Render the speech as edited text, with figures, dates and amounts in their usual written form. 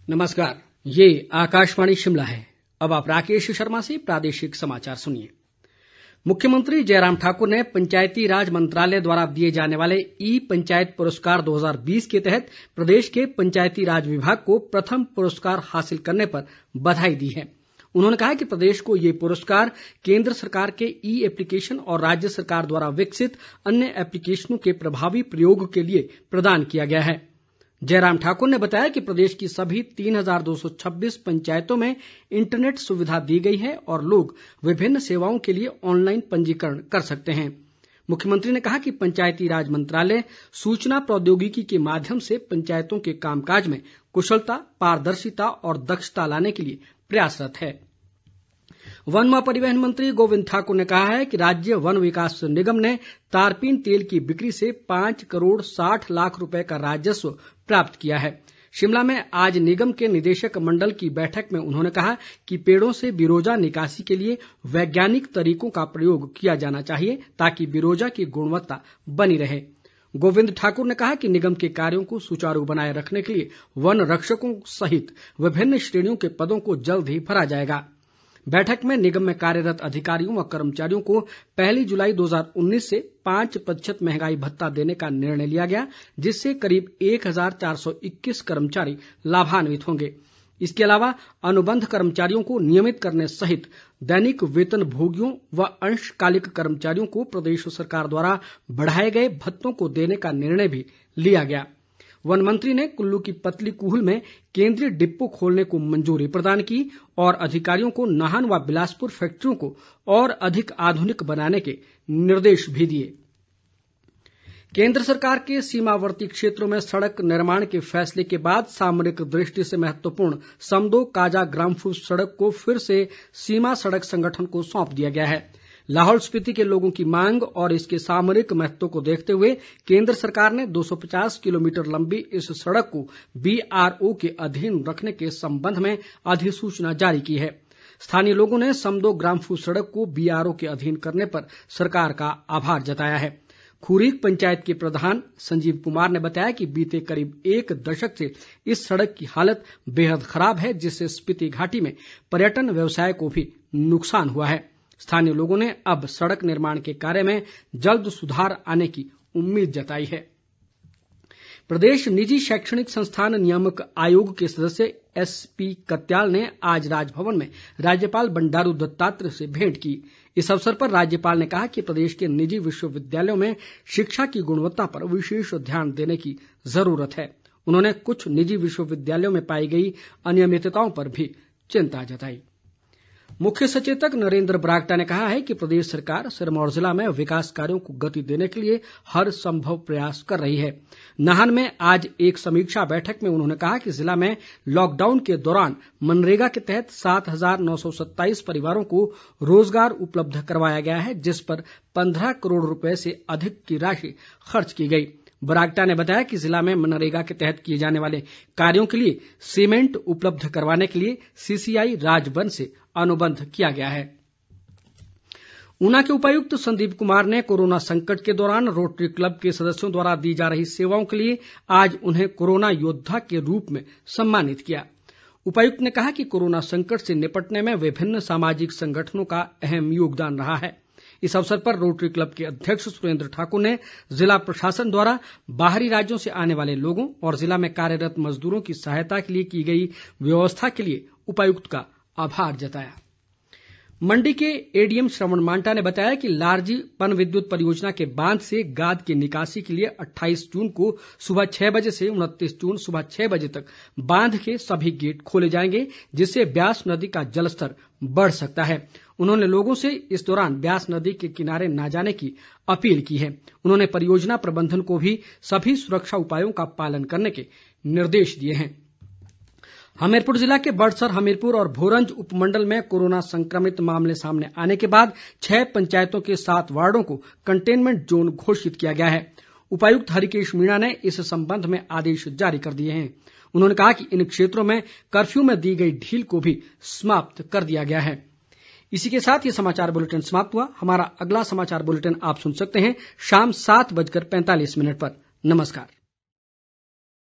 नमस्कार, ये आकाशवाणी शिमला है। अब आप राकेश शर्मा से प्रादेशिक समाचार सुनिए। मुख्यमंत्री जयराम ठाकुर ने पंचायती राज मंत्रालय द्वारा दिए जाने वाले ई पंचायत पुरस्कार 2020 के तहत प्रदेश के पंचायती राज विभाग को प्रथम पुरस्कार हासिल करने पर बधाई दी है। उन्होंने कहा कि प्रदेश को ये पुरस्कार केंद्र सरकार के ई एप्लीकेशन और राज्य सरकार द्वारा विकसित अन्य एप्लीकेशनों के प्रभावी प्रयोग के लिए प्रदान किया गया है। जयराम ठाकुर ने बताया कि प्रदेश की सभी 3,226 पंचायतों में इंटरनेट सुविधा दी गई है और लोग विभिन्न सेवाओं के लिए ऑनलाइन पंजीकरण कर सकते हैं। मुख्यमंत्री ने कहा कि पंचायती राज मंत्रालय सूचना प्रौद्योगिकी के माध्यम से पंचायतों के कामकाज में कुशलता, पारदर्शिता और दक्षता लाने के लिए प्रयासरत है। वन व परिवहन मंत्री गोविंद ठाकुर ने कहा है कि राज्य वन विकास निगम ने तारपीन तेल की बिक्री से 5 करोड़ 60 लाख रुपए का राजस्व प्राप्त किया है। शिमला में आज निगम के निदेशक मंडल की बैठक में उन्होंने कहा कि पेड़ों से बिरोजा निकासी के लिए वैज्ञानिक तरीकों का प्रयोग किया जाना चाहिए ताकि बिरोजा की गुणवत्ता बनी रहे। गोविंद ठाकुर ने कहा कि निगम के कार्यों को सुचारू बनाए रखने के लिए वन रक्षकों सहित विभिन्न श्रेणियों के पदों को जल्द ही भरा जाएगा। बैठक में निगम में कार्यरत अधिकारियों व कर्मचारियों को 1 जुलाई 2019 से 5% महंगाई भत्ता देने का निर्णय लिया गया, जिससे करीब 1,421 कर्मचारी लाभान्वित होंगे। इसके अलावा अनुबंध कर्मचारियों को नियमित करने सहित दैनिक वेतन भोगियों व अंशकालिक कर्मचारियों को प्रदेश सरकार द्वारा बढ़ाए गए भत्तों को देने का निर्णय भी लिया गया। वन मंत्री ने कुल्लू की पतली कूहल में केंद्रीय डिपो खोलने को मंजूरी प्रदान की और अधिकारियों को नाहन व बिलासपुर फैक्ट्रियों को और अधिक आधुनिक बनाने के निर्देश भी दिए। केंद्र सरकार के सीमावर्ती क्षेत्रों में सड़क निर्माण के फैसले के बाद सामरिक दृष्टि से महत्वपूर्ण समदो काजा ग्राम्फू सड़क को फिर से सीमा सड़क संगठन को सौंप दिया गया है। लाहौल स्पीति के लोगों की मांग और इसके सामरिक महत्व को देखते हुए केंद्र सरकार ने 250 किलोमीटर लंबी इस सड़क को BRO के अधीन रखने के संबंध में अधिसूचना जारी की है। स्थानीय लोगों ने समदो ग्राम्फू सड़क को BRO के अधीन करने पर सरकार का आभार जताया है। खूरीक पंचायत के प्रधान संजीव कुमार ने बताया कि बीते करीब 1 दशक से इस सड़क की हालत बेहद खराब है, जिससे स्पीति घाटी में पर्यटन व्यवसाय को भी नुकसान हुआ है। स्थानीय लोगों ने अब सड़क निर्माण के कार्य में जल्द सुधार आने की उम्मीद जताई है। प्रदेश निजी शैक्षणिक संस्थान नियामक आयोग के सदस्य SP कत्याल ने आज राजभवन में राज्यपाल बंडारू दत्तात्रेय से भेंट की। इस अवसर पर राज्यपाल ने कहा कि प्रदेश के निजी विश्वविद्यालयों में शिक्षा की गुणवत्ता पर विशेष ध्यान देने की जरूरत है। उन्होंने कुछ निजी विश्वविद्यालयों में पाई गई अनियमितताओं पर भी चिंता जताई। मुख्य सचेतक नरेंद्र बरागटा ने कहा है कि प्रदेश सरकार सिरमौर जिला में विकास कार्यों को गति देने के लिए हर संभव प्रयास कर रही है। नाहन में आज एक समीक्षा बैठक में उन्होंने कहा कि जिला में लॉकडाउन के दौरान मनरेगा के तहत 7,927 परिवारों को रोजगार उपलब्ध करवाया गया है, जिस पर 15 करोड़ रुपए से अधिक की राशि खर्च की गई। बरागटा ने बताया कि जिला में मनरेगा के तहत किए जाने वाले कार्यों के लिए सीमेंट उपलब्ध करवाने के लिए CCI राजबन से अनुबंध किया गया है। ऊना के उपायुक्त संदीप कुमार ने कोरोना संकट के दौरान रोटरी क्लब के सदस्यों द्वारा दी जा रही सेवाओं के लिए आज उन्हें कोरोना योद्धा के रूप में सम्मानित किया। उपायुक्त ने कहा कि कोरोना संकट से निपटने में विभिन्न सामाजिक संगठनों का अहम योगदान रहा है। इस अवसर पर रोटरी क्लब के अध्यक्ष सुरेंद्र ठाकुर ने जिला प्रशासन द्वारा बाहरी राज्यों से आने वाले लोगों और जिला में कार्यरत मजदूरों की सहायता के लिए की गई व्यवस्था के लिए उपायुक्त का आभार जताया। मंडी के ADM श्रवण मांटा ने बताया कि लारजी पन विद्युत परियोजना के बांध से गाद की निकासी के लिए 28 जून को सुबह 6 बजे से 29 जून सुबह 6 बजे तक बांध के सभी गेट खोले जाएंगे, जिससे ब्यास नदी का जलस्तर बढ़ सकता है। उन्होंने लोगों से इस दौरान ब्यास नदी के किनारे न जाने की अपील की है। उन्होंने परियोजना प्रबंधन को भी सभी सुरक्षा उपायों का पालन करने के निर्देश दिए हैं। हमीरपुर जिला के बड़सर, हमीरपुर और भोरंज उपमंडल में कोरोना संक्रमित मामले सामने आने के बाद 6 पंचायतों के 7 वार्डों को कंटेनमेंट जोन घोषित किया गया है। उपायुक्त हरिकेश मीणा ने इस संबंध में आदेश जारी कर दिए हैं। उन्होंने कहा कि इन क्षेत्रों में कर्फ्यू में दी गई ढील को भी समाप्त कर दिया गया है। इसी के साथ ये समाचार बुलेटिन समाप्त हुआ। हमारा अगला समाचार बुलेटिन आप सुन सकते हैं शाम 7:45 पर। नमस्कार।